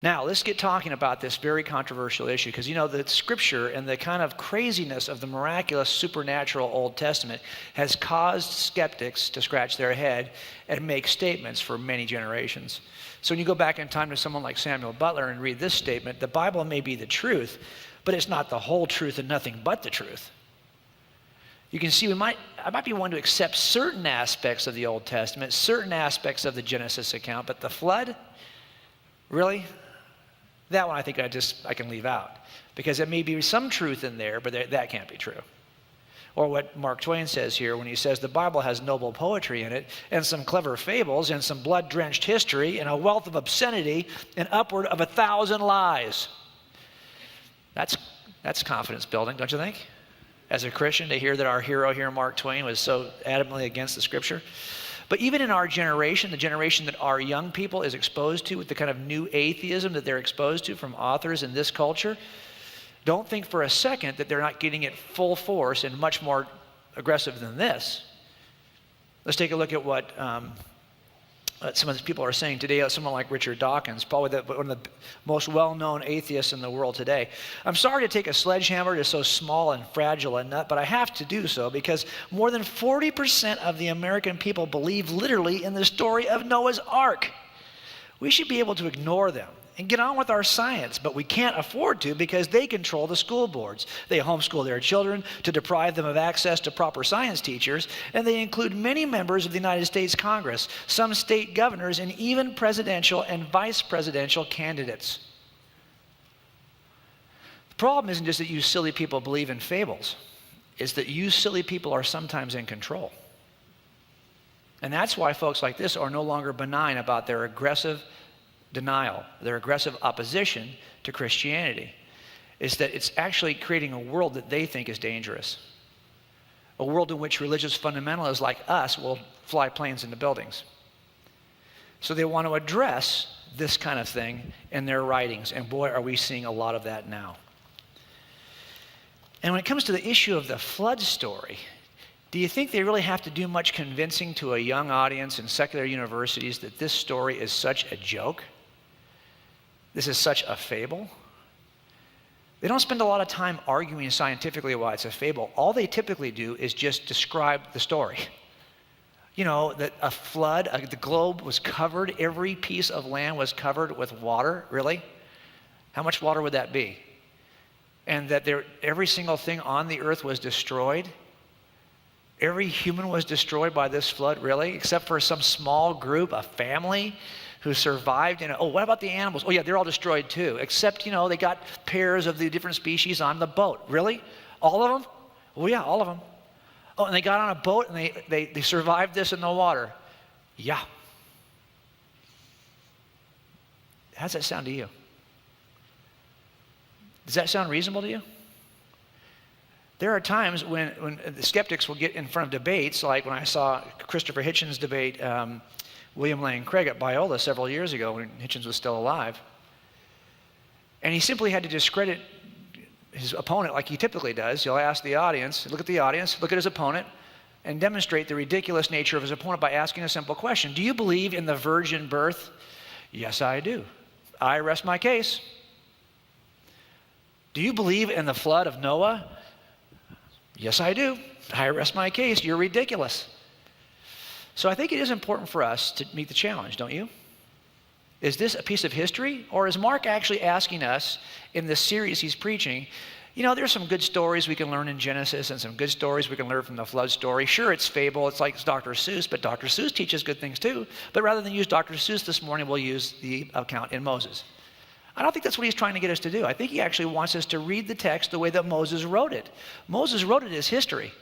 Now, let's get talking about this very controversial issue, because the scripture and the kind of craziness of the miraculous supernatural Old Testament has caused skeptics to scratch their head and make statements for many generations. So when you go back in time to someone like Samuel Butler and read this statement, the Bible may be the truth, but it's not the whole truth and nothing but the truth. You can see I might be one to accept certain aspects of the Old Testament, certain aspects of the Genesis account, but the flood, really? That one I think I can leave out, because there may be some truth in there, but that can't be true. Or what Mark Twain says here when he says the Bible has noble poetry in it, and some clever fables, and some blood-drenched history, and a wealth of obscenity, and upward of 1,000 lies. That's confidence building, don't you think? As a Christian, to hear that our hero here, Mark Twain, was so adamantly against the scripture. But even in our generation, the generation that our young people is exposed to, with the kind of new atheism that they're exposed to from authors in this culture, don't think for a second that they're not getting it full force and much more aggressive than this. Let's take a look at what some of the people are saying today. Someone like Richard Dawkins, probably one of the most well-known atheists in the world today. I'm sorry to take a sledgehammer to so small and fragile a nut, but I have to do so because more than 40% of the American people believe literally in the story of Noah's Ark. We should be able to ignore them and get on with our science, but we can't afford to because they control the school boards. They homeschool their children to deprive them of access to proper science teachers, and they include many members of the United States Congress, some state governors, and even presidential and vice presidential candidates. The problem isn't just that you silly people believe in fables. It's that you silly people are sometimes in control. And that's why folks like this are no longer benign about their aggressive denial, their aggressive opposition to Christianity, is that it's actually creating a world that they think is dangerous. A world in which religious fundamentalists like us will fly planes into buildings. So they want to address this kind of thing in their writings, and boy, are we seeing a lot of that now. And when it comes to the issue of the flood story, do you think they really have to do much convincing to a young audience in secular universities that this story is such a joke? This is such a fable? They don't spend a lot of time arguing scientifically why it's a fable. All they typically do is just describe the story. That a flood, the globe was covered, every piece of land was covered with water. Really? How much water would that be? And that every single thing on the earth was destroyed. Every human was destroyed by this flood, really? Except for some small group, a family who survived. What about the animals? Oh yeah, they're all destroyed too. Except, they got pairs of the different species on the boat. Really? All of them? Oh yeah, all of them. Oh, and they got on a boat and they survived this in the water. Yeah. How does that sound to you? Does that sound reasonable to you? There are times when the skeptics will get in front of debates, like when I saw Christopher Hitchens debate William Lane Craig at Biola several years ago when Hitchens was still alive. And he simply had to discredit his opponent like he typically does. He'll ask the audience, look at his opponent, and demonstrate the ridiculous nature of his opponent by asking a simple question. Do you believe in the virgin birth? Yes, I do. I rest my case. Do you believe in the flood of Noah? Yes, I do. I rest my case. You're ridiculous. So I think it is important for us to meet the challenge, don't you? Is this a piece of history? Or is Mark actually asking us in this series he's preaching, there's some good stories we can learn in Genesis and some good stories we can learn from the flood story. Sure, it's fable. It's like Dr. Seuss, but Dr. Seuss teaches good things too. But rather than use Dr. Seuss this morning, we'll use the account in Moses. I don't think that's what he's trying to get us to do. I think he actually wants us to read the text the way that Moses wrote it. Moses wrote it as history.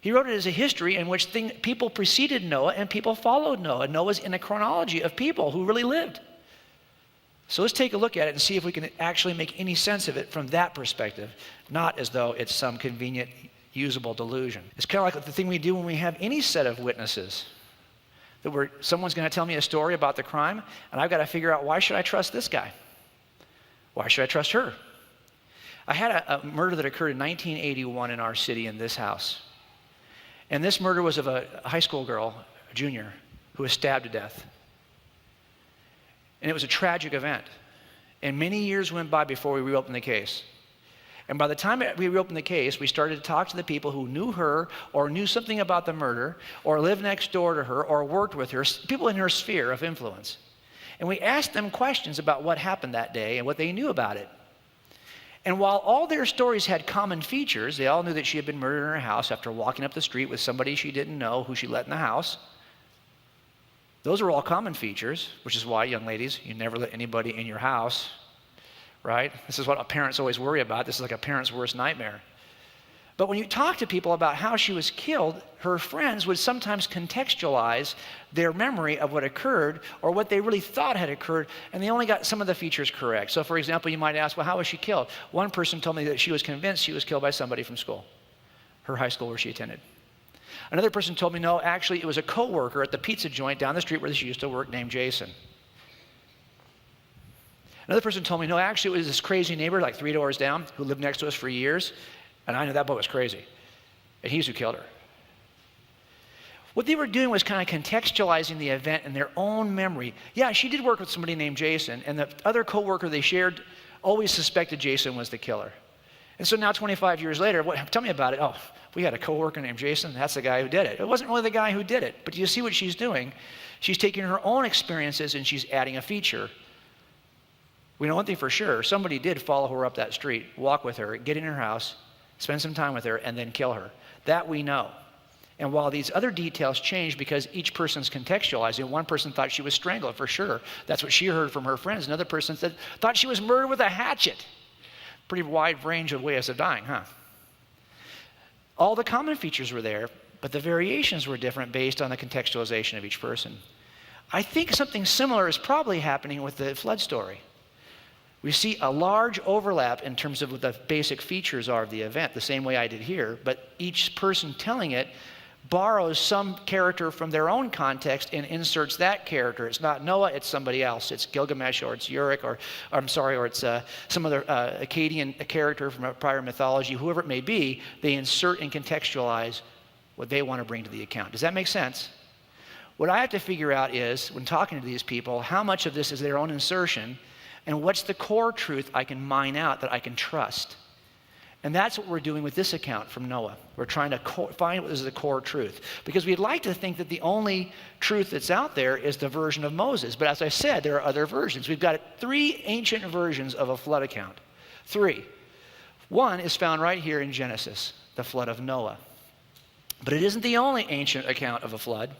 He wrote it as a history in which people preceded Noah and people followed Noah. Noah's in a chronology of people who really lived. So let's take a look at it and see if we can actually make any sense of it from that perspective, not as though it's some convenient, usable delusion. It's kind of like the thing we do when we have any set of witnesses. Someone's going to tell me a story about the crime, and I've got to figure out, why should I trust this guy? Why should I trust her? I had a murder that occurred in 1981 in our city in this house. And this murder was of a high school girl, a junior, who was stabbed to death. And it was a tragic event. And many years went by before we reopened the case. And by the time we reopened the case, we started to talk to the people who knew her or knew something about the murder or lived next door to her or worked with her, people in her sphere of influence. And we asked them questions about what happened that day and what they knew about it. And while all their stories had common features, they all knew that she had been murdered in her house after walking up the street with somebody she didn't know who she let in the house. Those are all common features, which is why, young ladies, you never let anybody in your house, right? This is what parents always worry about. This is like a parent's worst nightmare. But when you talk to people about how she was killed, her friends would sometimes contextualize their memory of what occurred or what they really thought had occurred, and they only got some of the features correct. So, for example, you might ask, well, how was she killed? One person told me that she was convinced she was killed by somebody from school, her high school where she attended. Another person told me, no, actually, it was a coworker at the pizza joint down the street where she used to work named Jason. Another person told me, no, actually, it was this crazy neighbor like 3 doors down who lived next to us for years, and I knew that boy was crazy, and he's who killed her. What they were doing was kind of contextualizing the event in their own memory. Yeah, she did work with somebody named Jason, and the other coworker they shared always suspected Jason was the killer. And so now 25 years later, tell me about it. Oh, we had a coworker named Jason. That's the guy who did it. It wasn't really the guy who did it, but you see what she's doing? She's taking her own experiences and she's adding a feature. We know one thing for sure. Somebody did follow her up that street, walk with her, get in her house, spend some time with her, and then kill her. That we know. And while these other details change because each person's contextualizing, one person thought she was strangled for sure. That's what she heard from her friends. Another person thought she was murdered with a hatchet. Pretty wide range of ways of dying, huh? All the common features were there, but the variations were different based on the contextualization of each person. I think something similar is probably happening with the flood story. We see a large overlap in terms of what the basic features are of the event, the same way I did here, but each person telling it borrows some character from their own context and inserts that character. It's not Noah, it's somebody else. It's Gilgamesh, or it's Uruk, or it's some other Akkadian character from a prior mythology, whoever it may be. They insert and contextualize what they want to bring to the account. Does that make sense? What I have to figure out is, when talking to these people, how much of this is their own insertion, and what's the core truth I can mine out that I can trust. And that's what we're doing with this account from Noah. We're trying to find what is the core truth. Because we'd like to think that the only truth that's out there is the version of Moses. But as I said, there are other versions. We've got 3 ancient versions of a flood account. 3. One is found right here in Genesis, the flood of Noah. But it isn't the only ancient account of a flood.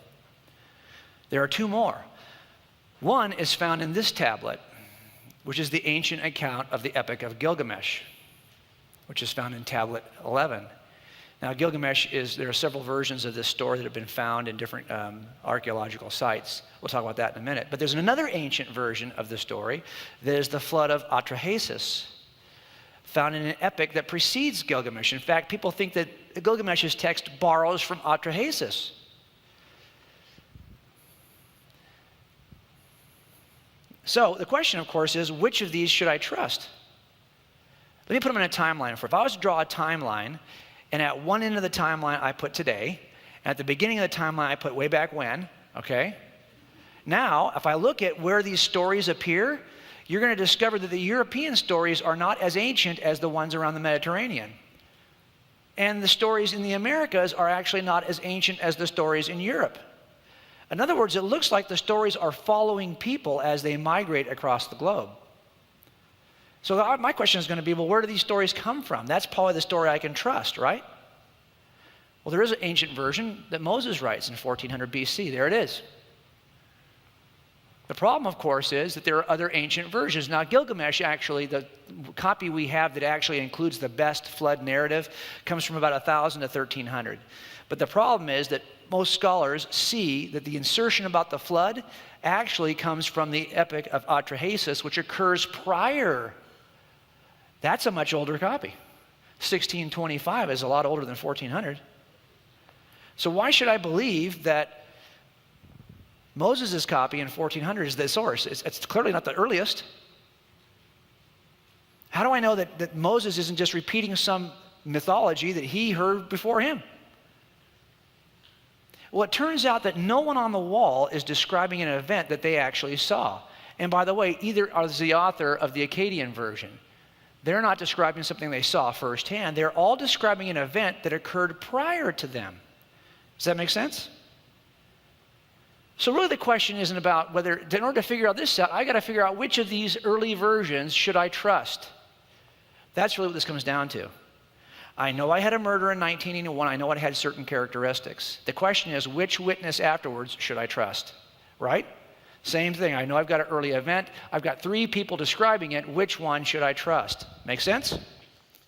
There are 2 more. One is found in this tablet, which is the ancient account of the Epic of Gilgamesh, which is found in tablet 11. Now, Gilgamesh there are several versions of this story that have been found in different archaeological sites. We'll talk about that in a minute. But there's another ancient version of the story that is the flood of Atrahasis, found in an epic that precedes Gilgamesh. In fact, people think that Gilgamesh's text borrows from Atrahasis. So the question, of course, is which of these should I trust? Let me put them in a timeline. If I was to draw a timeline, and at one end of the timeline I put today, and at the beginning of the timeline I put way back when, okay? Now, if I look at where these stories appear, you're going to discover that the European stories are not as ancient as the ones around the Mediterranean. And the stories in the Americas are actually not as ancient as the stories in Europe. In other words, it looks like the stories are following people as they migrate across the globe. So my question is going to be, well, where do these stories come from? That's probably the story I can trust, right? Well, there is an ancient version that Moses writes in 1400 BC. There it is. The problem, of course, is that there are other ancient versions. Now, Gilgamesh, actually, the copy we have that actually includes the best flood narrative, comes from about 1000 to 1300. But the problem is that most scholars see that the insertion about the flood actually comes from the Epic of Atrahasis, which occurs prior. That's a much older copy. 1625 is a lot older than 1400. So why should I believe that Moses' copy in 1400 is the source? It's clearly not the earliest. How do I know that Moses isn't just repeating some mythology that he heard before him? Well, it turns out that no one on the wall is describing an event that they actually saw. And by the way, either is the author of the Akkadian version. They're not describing something they saw firsthand. They're all describing an event that occurred prior to them. Does that make sense? So really the question isn't about whether, in order to figure out this out, I got to figure out which of these early versions should I trust. That's really what this comes down to. I know I had a murder in 1981. I know it had certain characteristics. The question is, which witness afterwards should I trust? Right? Same thing. I know I've got an early event. I've got 3 people describing it. Which one should I trust? Make sense?